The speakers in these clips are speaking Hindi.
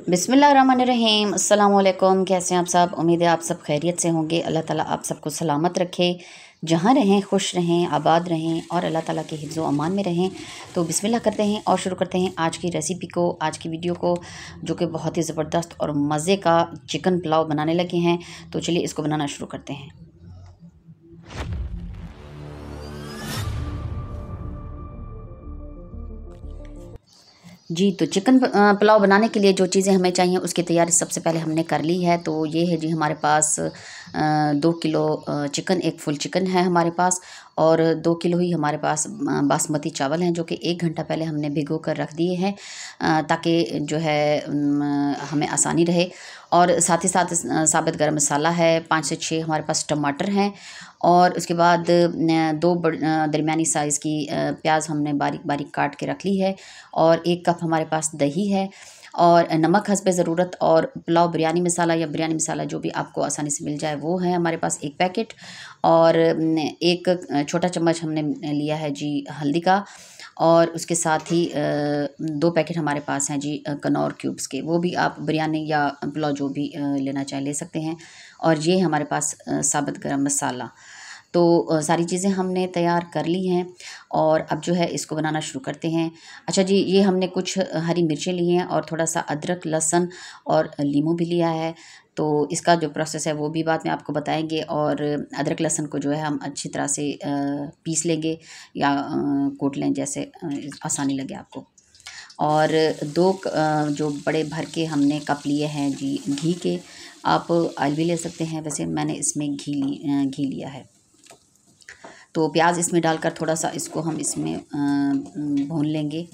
बिस्मिल्लाहिर्रहमानिर्रहीम अस्सलाम वालेकुम। कैसे हैं आप सब? उम्मीद है आप सब खैरियत से होंगे। अल्लाह ताला आप सबको सलामत रखे, जहाँ रहें खुश रहें, आबाद रहें और अल्लाह ताला के हिफ्ज़ व अमान में रहें। तो बिस्मिल्लाह करते हैं और शुरू करते हैं आज की रेसिपी को, आज की वीडियो को, जो कि बहुत ही ज़बरदस्त और मज़े का चिकन पुलाव बनाने लगे हैं। तो चलिए इसको बनाना शुरू करते हैं। जी, तो चिकन पुलाव बनाने के लिए जो चीज़ें हमें चाहिए उसकी तैयारी सबसे पहले हमने कर ली है। तो ये है जी हमारे पास 2 किलो चिकन, एक फुल चिकन है हमारे पास, और 2 किलो ही हमारे पास बासमती चावल हैं, जो कि 1 घंटा पहले हमने भिगो कर रख दिए हैं, ताकि जो है हमें आसानी रहे। और साथ ही साथ साबित गरम मसाला है, 5 से 6 हमारे पास टमाटर हैं, और उसके बाद 2 दरमियानी साइज़ की प्याज हमने बारीक बारीक काट के रख ली है, और 1 कप हमारे पास दही है, और नमक हस्बे ज़रूरत, और पुलाव बिरयानी मसाला या बिरयानी मसाला जो भी आपको आसानी से मिल जाए वो है हमारे पास 1 पैकेट, और 1 छोटा चम्मच हमने लिया है जी हल्दी का, और उसके साथ ही 2 पैकेट हमारे पास हैं जी कनौर क्यूब्स के, वो भी आप बिरयानी या पुलाव जो भी लेना चाहें ले सकते हैं। और ये हमारे पास साबित गरम मसाला। तो सारी चीज़ें हमने तैयार कर ली हैं, और अब जो है इसको बनाना शुरू करते हैं। अच्छा जी, ये हमने कुछ हरी मिर्चें ली हैं, और थोड़ा सा अदरक, लहसुन और लीमू भी लिया है। तो इसका जो प्रोसेस है वो भी बाद में आपको बताएंगे। और अदरक लहसुन को जो है हम अच्छी तरह से पीस लेंगे या कूट लें, जैसे आसानी लगे आपको। और 2 जो बड़े भर के हमने कप लिए हैं जी घी के, आप ऑयल भी ले सकते हैं, वैसे मैंने इसमें घी लिया है। तो प्याज इसमें डालकर थोड़ा सा इसको हम इसमें भून लेंगे,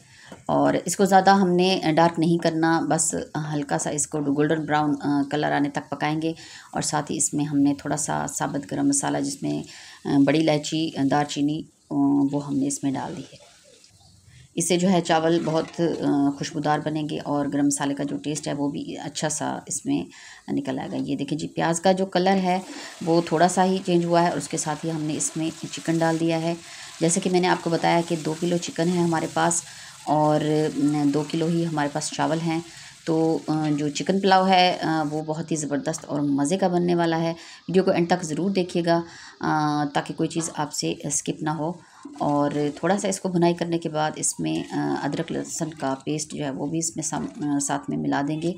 और इसको ज़्यादा हमने डार्क नहीं करना, बस हल्का सा इसको गोल्डन ब्राउन कलर आने तक पकाएंगे। और साथ ही इसमें हमने थोड़ा सा साबुत गरम मसाला, जिसमें बड़ी इलायची, दालचीनी, वो हमने इसमें डाल दी है। इससे जो है चावल बहुत खुशबूदार बनेंगे, और गरम मसाले का जो टेस्ट है वो भी अच्छा सा इसमें निकल आएगा। ये देखिए जी, प्याज का जो कलर है वो थोड़ा सा ही चेंज हुआ है, और उसके साथ ही हमने इसमें चिकन डाल दिया है। जैसे कि मैंने आपको बताया कि 2 किलो चिकन है हमारे पास, और 2 किलो ही हमारे पास चावल हैं। तो जो चिकन पुलाव है वो बहुत ही ज़बरदस्त और मज़े का बनने वाला है। वीडियो को एंड तक ज़रूर देखिएगा, ताकि कोई चीज़ आपसे स्किप ना हो। और थोड़ा सा इसको भुनाई करने के बाद इसमें अदरक लहसुन का पेस्ट जो है वो भी इसमें साथ में मिला देंगे।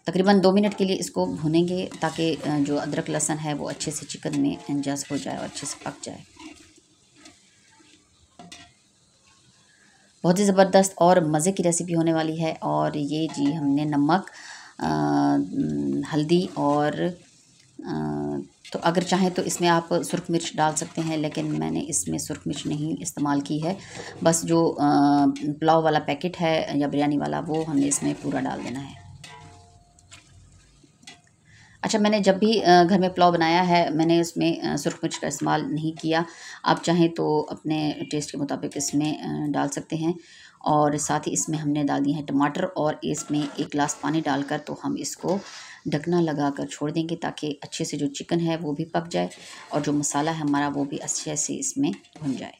तकरीबन 2 मिनट के लिए इसको भुनेंगे, ताकि जो अदरक लहसुन है वो अच्छे से चिकन में जज़्ब हो जाए और अच्छे से पक जाए। बहुत ही ज़बरदस्त और मज़े की रेसिपी होने वाली है। और ये जी हमने नमक, हल्दी, और तो अगर चाहें तो इसमें आप सुरख मिर्च डाल सकते हैं, लेकिन मैंने इसमें सुरख मिर्च नहीं इस्तेमाल की है। बस जो पुलाव वाला पैकेट है या बिरयानी वाला, वो हमने इसमें पूरा डाल देना है। अच्छा, मैंने जब भी घर में पुलाव बनाया है, मैंने इसमें सुरख मिर्च का इस्तेमाल नहीं किया। आप चाहें तो अपने टेस्ट के मुताबिक इसमें डाल सकते हैं। और साथ ही इसमें हमने डाल दिए हैं टमाटर, और इसमें 1 गिलास पानी डालकर तो हम इसको ढकना लगाकर छोड़ देंगे, ताकि अच्छे से जो चिकन है वो भी पक जाए, और जो मसाला है हमारा वो भी अच्छे से इसमें भुन जाए।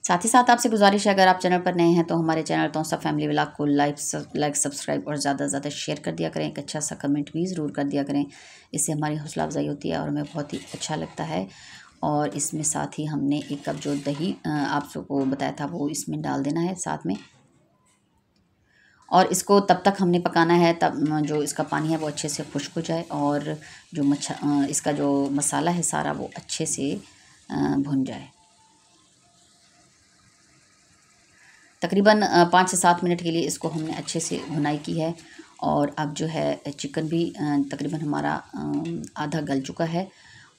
साथ ही साथ आपसे गुजारिश है, अगर आप चैनल पर नए हैं तो हमारे चैनल तौसा फैमिली व्लॉग को लाइक सब्सक्राइब और ज़्यादा से ज़्यादा शेयर कर दिया करें। एक अच्छा सा कमेंट भी ज़रूर कर दिया करें, इससे हमारी हौसला अफजाई होती है और हमें बहुत ही अच्छा लगता है। और इसमें साथ ही हमने 1 कप जो दही आप सबको बताया था वो इसमें डाल देना है साथ में। और इसको तब तक हमने पकाना है तब जो इसका पानी है वो अच्छे से खुश्क हो जाए, और जो इसका जो मसाला है सारा वो अच्छे से भुन जाए। तकरीबन 5 से 7 मिनट के लिए इसको हमने अच्छे से भुनाई की है। और अब जो है चिकन भी तकरीबन हमारा आधा गल चुका है,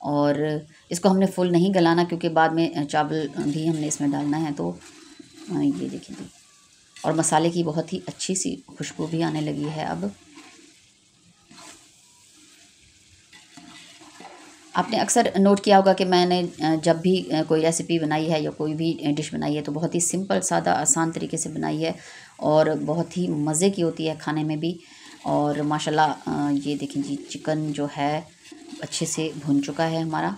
और इसको हमने फुल नहीं गलाना, क्योंकि बाद में चावल भी हमने इसमें डालना है। तो ये देखिए जी, और मसाले की बहुत ही अच्छी सी खुशबू भी आने लगी है अब। आपने अक्सर नोट किया होगा कि मैंने जब भी कोई रेसिपी बनाई है या कोई भी डिश बनाई है तो बहुत ही सिंपल, सादा, आसान तरीके से बनाई है, और बहुत ही मज़े की होती है खाने में भी। और माशाल्लाह ये देखें जी, चिकन जो है अच्छे से भुन चुका है हमारा।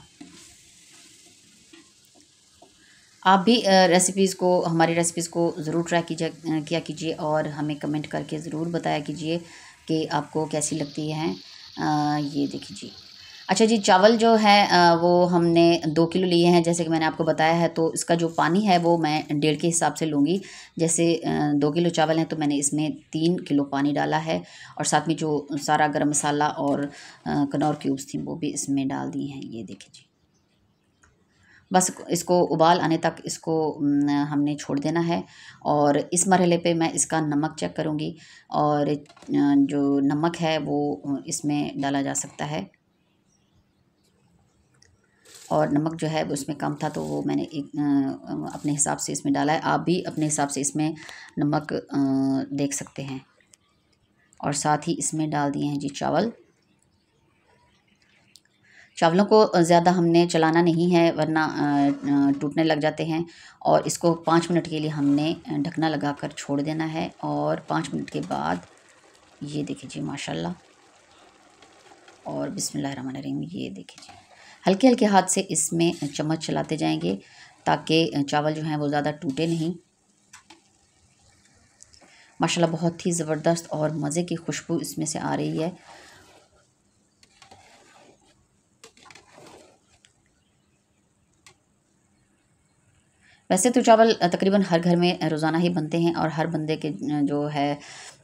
आप भी हमारी रेसिपीज़ को ज़रूर ट्राई किया कीजिए और हमें कमेंट करके ज़रूर बताया कीजिए कि आपको कैसी लगती हैं। ये देखिए जी। अच्छा जी, चावल जो है वो हमने 2 किलो लिए हैं, जैसे कि मैंने आपको बताया है। तो इसका जो पानी है वो मैं 1.5 के हिसाब से लूँगी। जैसे 2 किलो चावल हैं तो मैंने इसमें 3 किलो पानी डाला है, और साथ में जो सारा गरम मसाला और कनौर क्यूब्स थी वो भी इसमें डाल दी हैं। ये देखिए जी। बस इसको उबाल आने तक इसको हमने छोड़ देना है। और इस मरहले पे मैं इसका नमक चेक करूँगी, और जो नमक है वो इसमें डाला जा सकता है, और नमक जो है वो इसमें कम था तो वो मैंने अपने हिसाब से इसमें डाला है। आप भी अपने हिसाब से इसमें नमक देख सकते हैं। और साथ ही इसमें डाल दिए हैं जी चावल। चावलों को ज़्यादा हमने चलाना नहीं है, वरना टूटने लग जाते हैं। और इसको 5 मिनट के लिए हमने ढकना लगाकर छोड़ देना है। और 5 मिनट के बाद ये देखिए जी माशाल्लाह, और बिस्मिल्लाहिर्रहमानिर्रहीम। ये देखिए जी, हल्के हल्के हाथ से इसमें चम्मच चलाते जाएंगे ताकि चावल जो हैं वो ज़्यादा टूटे नहीं। माशाल्लाह बहुत ही ज़बरदस्त और मज़े की खुशबू इसमें से आ रही है। वैसे तो चावल तकरीबन हर घर में रोज़ाना ही बनते हैं, और हर बंदे के जो है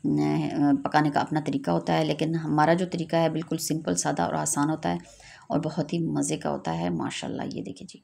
पकाने का अपना तरीका होता है। लेकिन हमारा जो तरीका है बिल्कुल सिंपल, सादा और आसान होता है, और बहुत ही मज़े का होता है माशाल्लाह। ये देखिए जी,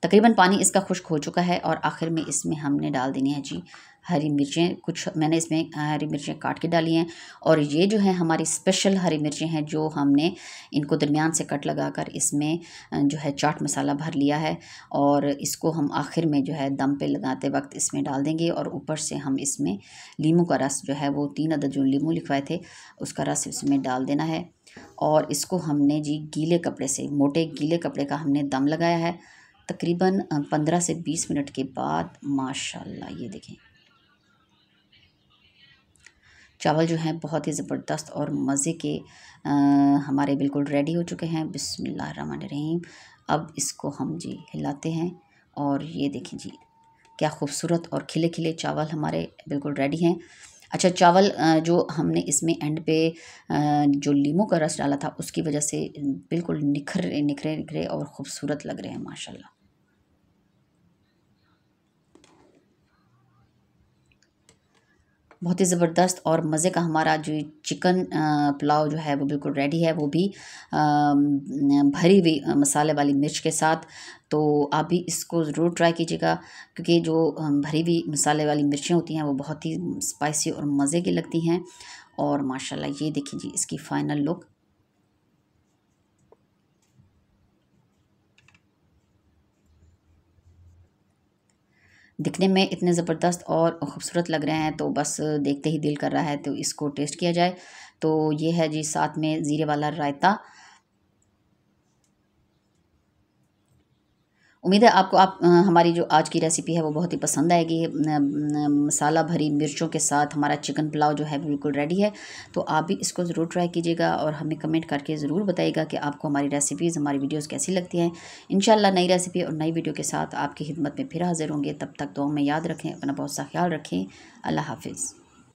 तकरीबन पानी इसका खुश्क हो चुका है, और आखिर में इसमें हमने डाल देनी है जी हरी मिर्चें। कुछ मैंने इसमें हरी मिर्चें काट के डाली हैं, और ये जो है हमारी स्पेशल हरी मिर्चें हैं जो हमने इनको दरमियान से कट लगाकर इसमें जो है चाट मसाला भर लिया है। और इसको हम आखिर में जो है दम पे लगाते वक्त इसमें डाल देंगे, और ऊपर से हम इसमें लीमू का रस जो है वो 3 अदद जो लीमू लिखवाए थे उसका रस इसमें डाल देना है। और इसको हमने जी गीले कपड़े से, मोटे गीले कपड़े का हमने दम लगाया है। तकरीबन 15 से 20 मिनट के बाद माशाल्लाह ये देखें, चावल जो हैं बहुत ही ज़बरदस्त और मज़े के हमारे बिल्कुल रेडी हो चुके हैं। बिस्मिल्लाहिर्रहमानिर्रहीम। अब इसको हम जी हिलाते हैं, और ये देखें जी क्या खूबसूरत और खिले खिले चावल हमारे बिल्कुल रेडी हैं। अच्छा, चावल जो हमने इसमें एंड पे जो लीमू का रस डाला था उसकी वजह से बिल्कुल निखरे निखरे निखरे और ख़ूबसूरत लग रहे हैं माशाल्लाह। बहुत ही ज़बरदस्त और मज़े का हमारा जो चिकन पुलाव जो है वो बिल्कुल रेडी है, वो भी भरी हुई मसाले वाली मिर्च के साथ। तो आप भी इसको ज़रूर ट्राई कीजिएगा, क्योंकि जो भरी हुई मसाले वाली मिर्चें होती हैं वो बहुत ही स्पाइसी और मज़े की लगती हैं। और माशाल्लाह ये देखिए जी इसकी फ़ाइनल लुक। दिखने में इतने ज़बरदस्त और ख़ूबसूरत लग रहे हैं, तो बस देखते ही दिल कर रहा है तो इसको टेस्ट किया जाए। तो ये है जी साथ में ज़ीरे वाला रायता। उम्मीद है आपको हमारी जो आज की रेसिपी है वो बहुत ही पसंद आएगी। मसाला भरी मिर्चों के साथ हमारा चिकन पुलाव जो है बिल्कुल रेडी है। तो आप भी इसको ज़रूर ट्राई कीजिएगा, और हमें कमेंट करके ज़रूर बताइएगा कि आपको हमारी रेसिपीज़, हमारी वीडियोज़ कैसी लगती हैं। इंशाल्लाह नई रेसिपी और नई वीडियो के साथ आपकी खिदमत में फिर हाज़िर होंगे। तब तक दुआ में याद रखें, अपना बहुत सा ख्याल रखें। अल्लाह हाफिज़।